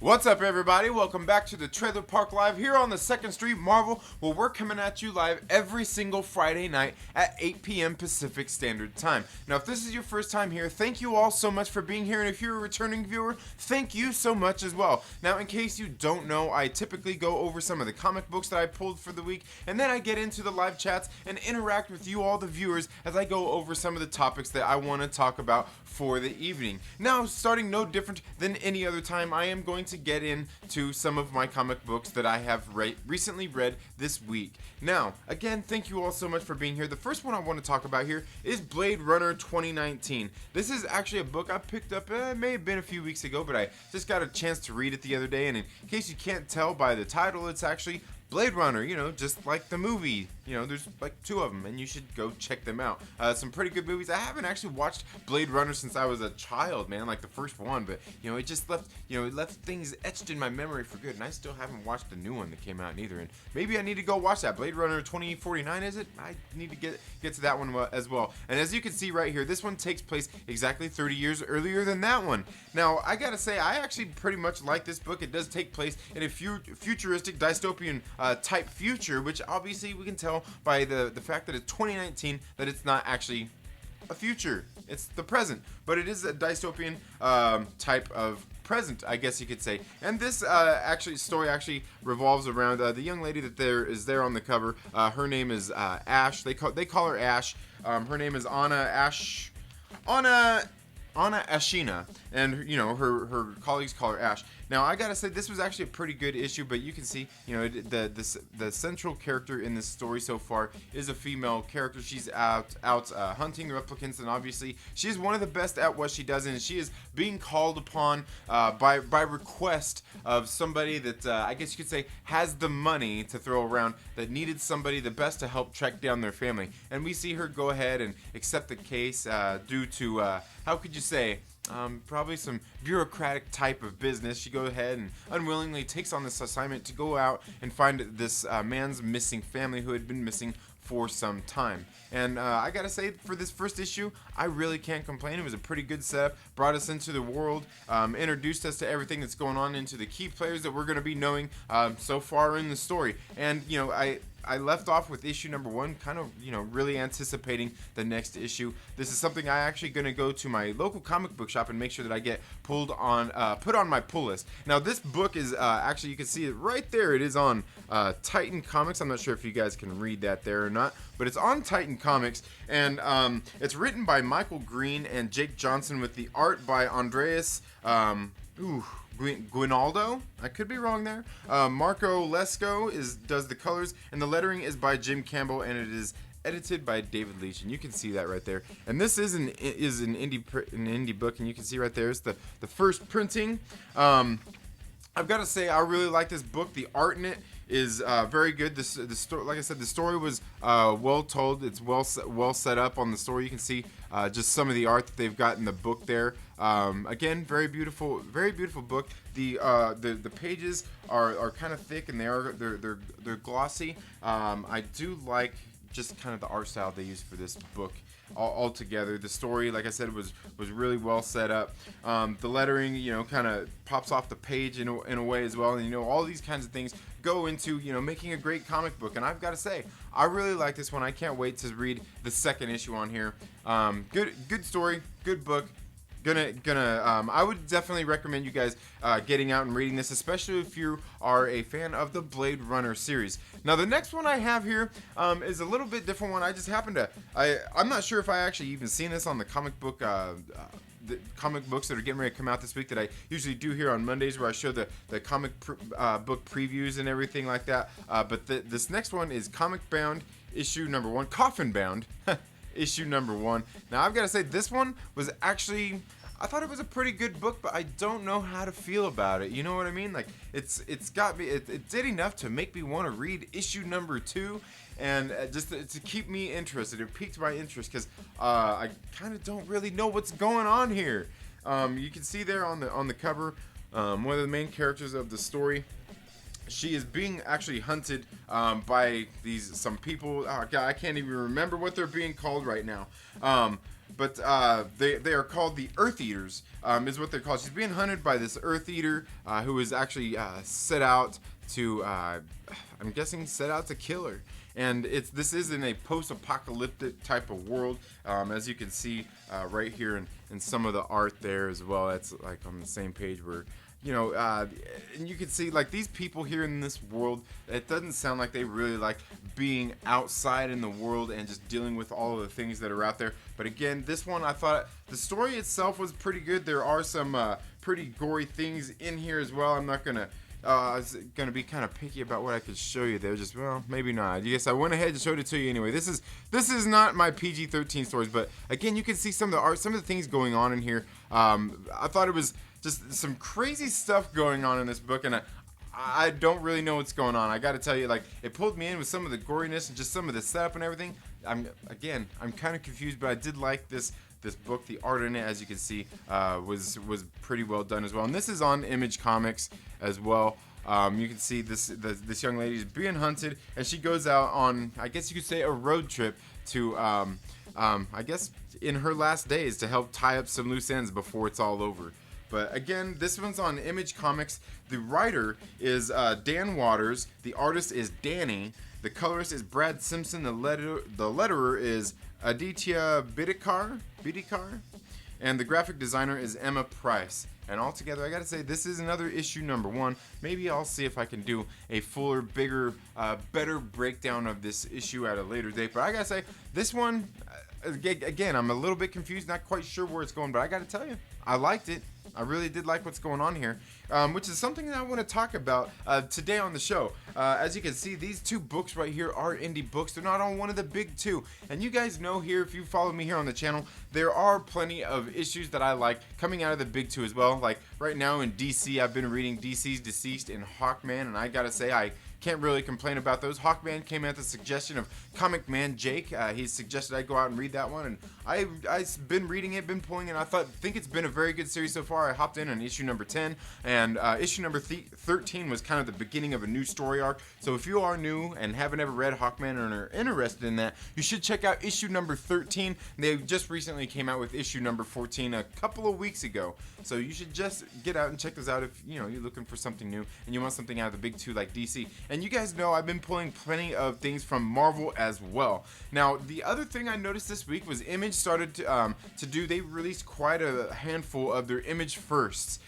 What's up, everybody? Welcome back to the Trailer Park Live here on the 2nd Street Marvel, where we're coming at you live every single Friday night at 8 p.m. Pacific Standard Time. Now, if this is your first time here, thank you all so much for being here, and if you're a returning viewer, thank you so much as well. Now, in case you don't know, I typically go over some of the comic books that I pulled for the week, and then I get into the live chats and interact with you all, the viewers, as I go over some of the topics that I want to talk about for the evening. Now, starting no different than any other time, I am going to get into some of my comic books that I have recently read this week. Now, again, thank you all so much for being here. The first one I want to talk about here is Blade Runner 2019. This is actually a book I picked up, it may have been a few weeks ago, but I just got a chance to read it the other day, and in case you can't tell by the title, it's actually Blade Runner, just like the movie. There's like 2 of them, and you should go check them out. Some pretty good movies. I haven't actually watched Blade Runner since I was a child, man, like the first one, but, it just left things etched in my memory for good, and I still haven't watched the new one that came out neither, and maybe I need to go watch that. Blade Runner 2049, is it? I need to get to that one as well. And as you can see right here, this one takes place exactly 30 years earlier than that one. Now, I gotta say, I actually pretty much like this book. It does take place in a futuristic, dystopian type future, which obviously we can tell by the fact that it's 2019 that it's not actually a future. It's the present, but it is a dystopian type of present, I guess you could say. And this story actually revolves around the young lady that is there on the cover. Her name is Ash. They call her Ash. Her name is Anna Ashina, and her colleagues call her Ash. Now, I gotta say, this was actually a pretty good issue, but you can see, the central character in this story so far is a female character. She's out hunting replicants, and obviously she's one of the best at what she does, and she is being called upon by request of somebody that I guess you could say has the money to throw around, that needed somebody the best to help track down their family. And we see her go ahead and accept the case due to how could you say, probably some bureaucratic type of business. She goes ahead and unwillingly takes on this assignment to go out and find this man's missing family who had been missing for some time. And I gotta say, for this first issue, I really can't complain. It was a pretty good setup, brought us into the world, introduced us to everything that's going on, into the key players that we're going to be knowing so far in the story. And I left off with issue number 1, kind of, really anticipating the next issue. This is something I actually going to go to my local comic book shop and make sure that I get put on my pull list. Now, this book is actually, you can see it right there. It is on Titan Comics. I'm not sure if you guys can read that there or not, but it's on Titan Comics, and it's written by Michael Green and Jake Johnson with the art by Andreas Guinaldo. I could be wrong there. Marco Lesko does the colors, and the lettering is by Jim Campbell, and it is edited by David Leitch, and you can see that right there. And this is an indie book, and you can see right there it's the first printing. I've got to say, I really like this book. The art in it is very good. The story, like I said, the story was well told. It's well set up on the story. You can see just some of the art that they've got in the book there. Again, very beautiful book. The pages are kind of thick, and they're glossy. I do like just kind of the art style they use for this book altogether. The story, like I said, was really well set up. The lettering, kind of pops off the page in a way as well, and all these kinds of things go into making a great comic book. And I've got to say, I really like this one. I can't wait to read the second issue on here. Good story, good book. I would definitely recommend you guys getting out and reading this, especially if you are a fan of the Blade Runner series. Now, the next one I have here is a little bit different one. I just happened to, I'm not sure if I actually even seen this on the comic book, the comic books that are getting ready to come out this week that I usually do here on Mondays, where I show the comic book previews and everything like that. But this next one is Comic Bound issue number 1, Coffin Bound. Issue number 1. Now, I've got to say, this one was actually, I thought it was a pretty good book, but I don't know how to feel about it. You know what I mean? Like, it's got me, it did enough to make me want to read issue number 2, and just to keep me interested. It piqued my interest because I kind of don't really know what's going on here. You can see there on the cover, one of the main characters of the story. She is being actually hunted by some people. Oh God, I can't even remember what they're being called right now. but they are called the Earth Eaters, is what they're called. She's being hunted by this Earth Eater who is actually set out to, I'm guessing, set out to kill her. And this is in a post-apocalyptic type of world, as you can see right here in some of the art there as well. That's like on the same page where, you know, and you can see like these people here in this world, it doesn't sound like they really like being outside in the world and just dealing with all of the things that are out there. But again, this one, I thought the story itself was pretty good. There are some pretty gory things in here as well. I'm not gonna I was gonna be kind of picky about what I could show you there. Just, well, maybe not. I guess I went ahead and showed it to you anyway. This is not my PG-13 stories, but again, you can see some of the art, some of the things going on in here. I thought it was just some crazy stuff going on in this book, and I don't really know what's going on. I got to tell you, like, it pulled me in with some of the goriness and just some of the setup and everything. I'm kind of confused, but I did like this book. The art in it, as you can see, was pretty well done as well. And this is on Image Comics as well. You can see this young lady is being hunted, and she goes out on, I guess you could say, a road trip to, I guess, in her last days to help tie up some loose ends before it's all over. But again, this one's on Image Comics. The writer is Dan Waters. The artist is Danny. The colorist is Brad Simpson. The letterer is Aditya Bidikar. And the graphic designer is Emma Price. And altogether, I gotta say, this is another issue #1. Maybe I'll see if I can do a fuller, bigger, better breakdown of this issue at a later date. But I gotta say, this one, again, I'm a little bit confused, not quite sure where it's going, but I gotta tell you, I liked it. I really did like what's going on here, which is something that I want to talk about today on the show. As you can see, these two books right here are indie books. They're not on one of the big two. And you guys know here, if you follow me here on the channel, there are plenty of issues that I like coming out of the big two as well. Like right now in DC, I've been reading DC's Deceased and Hawkman, and I gotta say, I can't really complain about those. Hawkman came at the suggestion of Comic Man Jake. He suggested I go out and read that one, and I've been reading it, been pulling it. I think it's been a very good series so far. I hopped in on issue number 10, and issue number 13 was kind of the beginning of a new story arc. So if you are new and haven't ever read Hawkman and are interested in that, you should check out issue number 13. They just recently came out with issue number 14 a couple of weeks ago. So you should just get out and check those out if you're looking for something new and you want something out of the big two like DC. And you guys know I've been pulling plenty of things from Marvel as well. Now, the other thing I noticed this week was Image started they released quite a handful of their Image Firsts,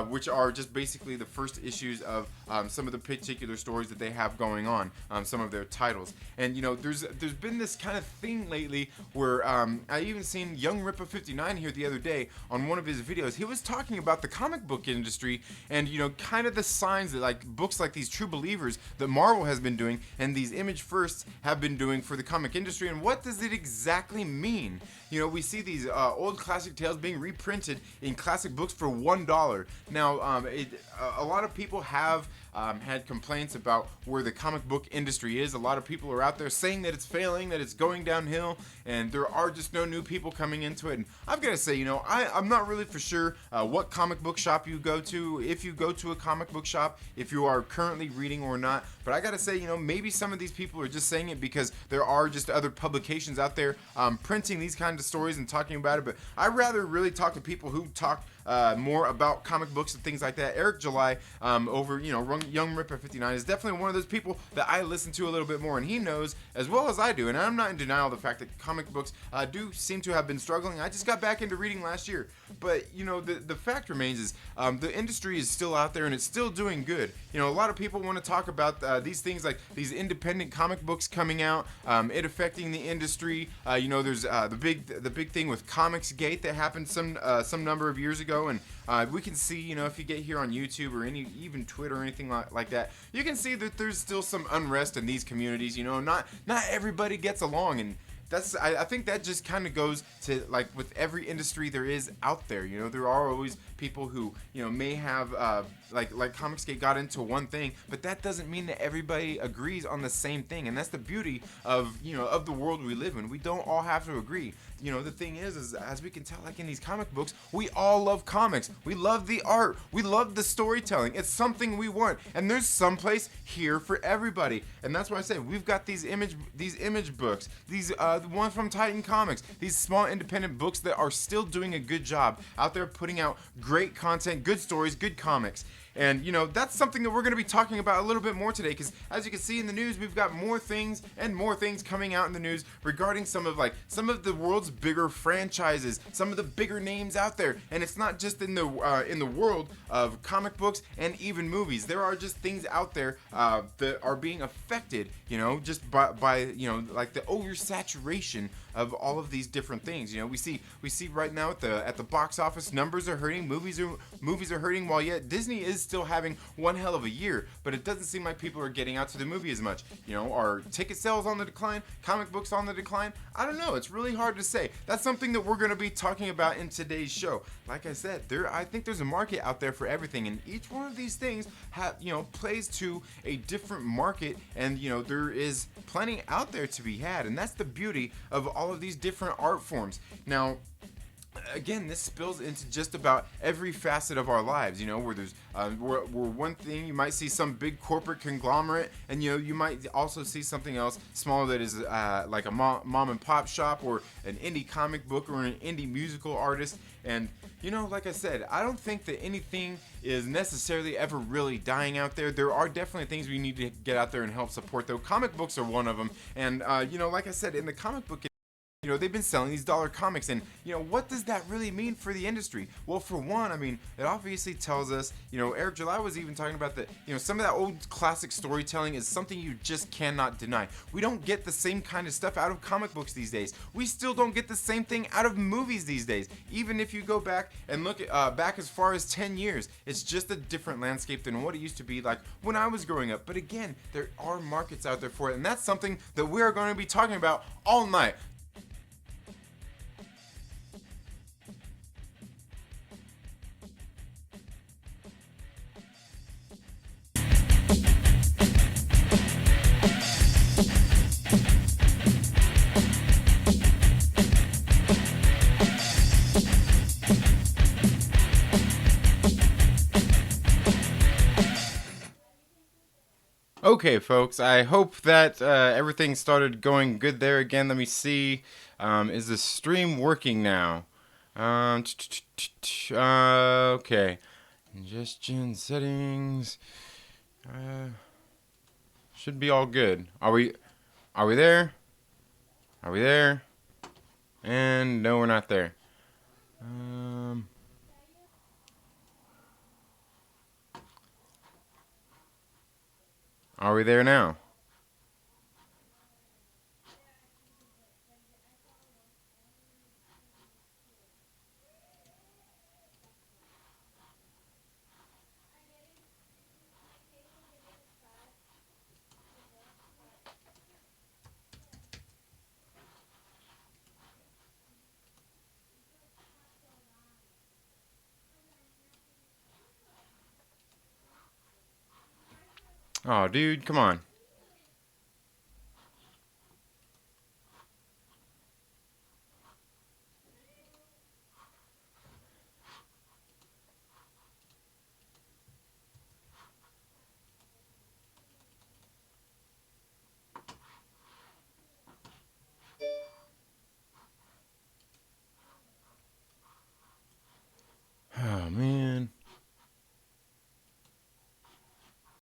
which are just basically the first issues of some of the particular stories that they have going on, some of their titles. And there's been this kind of thing lately where I even seen Young Ripper 59 here the other day on one of his videos. He was talking about the comic book industry and kind of the signs that like books like these True Believers that Marvel has been doing and these Image Firsts have been doing for the comic industry, and what does it exactly mean? We see these old classic tales being reprinted in classic books for $1. Now, a lot of people have had complaints about where the comic book industry is. A lot of people are out there saying that it's failing, that it's going downhill, and there are just no new people coming into it. And I've got to say, I'm not really for sure what comic book shop you go to, if you go to a comic book shop, if you are currently reading or not. But I got to say, maybe some of these people are just saying it because there are just other publications out there printing these kinds of stories and talking about it. But I'd rather really talk to people who talk more about comic books and things like that. Eric July over Young Ripper 59 is definitely one of those people that I listen to a little bit more, and he knows as well as I do, and I'm not in denial of the fact that comic books do seem to have been struggling. I just got back into reading last year, but the fact remains is the industry is still out there and it's still doing good. A lot of people want to talk about these things like these independent comic books coming out, it affecting the industry. There's the big thing with Comicsgate that happened some number of years ago, and we can see, if you get here on YouTube or even Twitter or anything like that, you can see that there's still some unrest in these communities. Not everybody gets along, and I think that just kind of goes to like with every industry there is out there. There are always people who may have like Comicsgate got into one thing, but that doesn't mean that everybody agrees on the same thing, and that's the beauty of of the world we live in. We don't all have to agree. The thing is as we can tell, like in these comic books, we all love comics. We love the art. We love the storytelling. It's something we want, and there's someplace here for everybody. And that's why I say we've got these image books, these the one from Titan Comics. These small independent books that are still doing a good job out there putting out great content, good stories, good comics. And, that's something that we're going to be talking about a little bit more today because, as you can see in the news, we've got more things and more things coming out in the news regarding some of the world's bigger franchises, some of the bigger names out there. And it's not just in the world of comic books and even movies. There are just things out there that are being affected, just by like the oversaturation of all of these different things. We see right now at the box office, numbers are hurting, movies are hurting, while yet Disney is still having one hell of a year, but it doesn't seem like people are getting out to the movie as much. Are ticket sales on the decline? Comic books on the decline? I don't know. It's really hard to say. That's something that we're going to be talking about in today's show. Like I said, I think there's a market out there for everything, and each one of these things plays to a different market, and there is plenty out there to be had, and that's the beauty of all of these different art forms. Now, again, this spills into just about every facet of our lives, where there's where one thing you might see some big corporate conglomerate, and you might also see something else smaller that is like a mom and pop shop, or an indie comic book, or an indie musical artist. And like I said, I don't think that anything is necessarily ever really dying out there. There are definitely things we need to get out there and help support, though. Comic books are one of them. And like I said, in the comic book, they've been selling these dollar comics, and what does that really mean for the industry? Well, for one, it obviously tells us, Eric July was even talking about that, some of that old classic storytelling is something you just cannot deny. We don't get the same kind of stuff out of comic books these days. We still don't get the same thing out of movies these days. Even if you go back and look at back as far as 10 years, it's just a different landscape than what it used to be like when I was growing up. But again, there are markets out there for it, and that's something that we are going to be talking about all night. Okay, folks, I hope that everything started going good there again. Let me see. Is the stream working now? Okay. Ingestion settings. Should be all good. Are we there? Are we there? And no, we're not there. Are we there now? Oh, dude, come on.